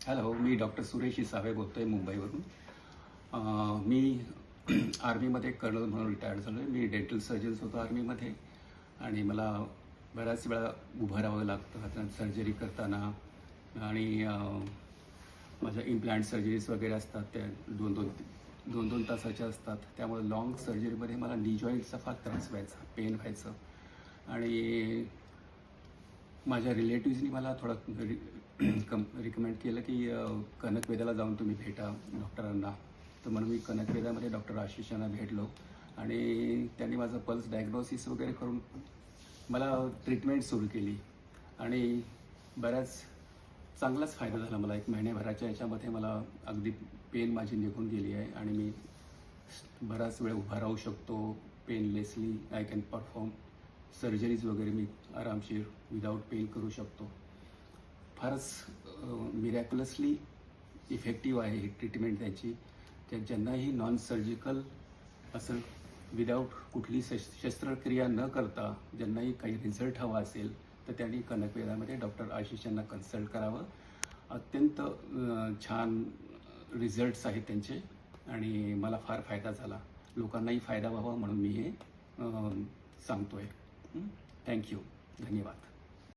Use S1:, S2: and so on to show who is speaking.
S1: Hello, मी doctor Suresh Isave बोलतोय मुंबईवरून. मी आर्मीमध्ये colonel म्हणून रिटायर्ड झालो आहे. मी डेंटल सर्जन्स होतो आर्मीमध्ये आणि मला बऱ्याच वेळा उभं राहावं लागतं आता सर्जरी करताना. आणि माझ्या इम्प्लांट सर्जरीज वगैरे असतात त्या दोन दोन तासाच्या असतात. त्यामुळे लॉंग सर्जरीमध्ये मला नी जॉईंटचा फार त्रास व्हायचा, पेन व्हायचं. आणि माझ्या रिलेटिव्सनी मला थोडं रिकमेंड केलं की कनकवेदाला जाऊन तुम्ही भेटा डॉक्टरांना. तर म्हणून मी कनकवेदामध्ये डॉक्टर आशिष यांना भेटलो आणि त्यांनी माझं पल्स डायग्नोसिस वगैरे करून मला ट्रीटमेंट सुरू केली आणि बऱ्याच चांगलाच फायदा झाला मला. 1 महिन्याभराच्या याच्यामध्ये मला अगदी पेन माझी निघून गेली आहे आणि मी बराच वेळ उभा राहू शकतो पेनलेसली. आय कॅन परफॉर्म सर्जरीज वगैरे मी आरामशीर विदाऊट पेन करू शकतो. फारच मिरॅक्युलसली इफेक्टिव्ह आहे ही ट्रीटमेंट त्यांची. ज्यांनाही नॉन सर्जिकल असं विदाऊट कुठली शस्त्रक्रिया न करता ज्यांनाही काही रिझल्ट हवा असेल तर त्यांनी कनकवेदामध्ये डॉक्टर आशिष यांना कन्सल्ट करावं. अत्यंत छान रिझल्ट्स आहेत त्यांचे आणि मला फार फायदा झाला. लोकांनाही फायदा व्हावा म्हणून मी हे सांगतोय. थँक्यू. धन्यवाद.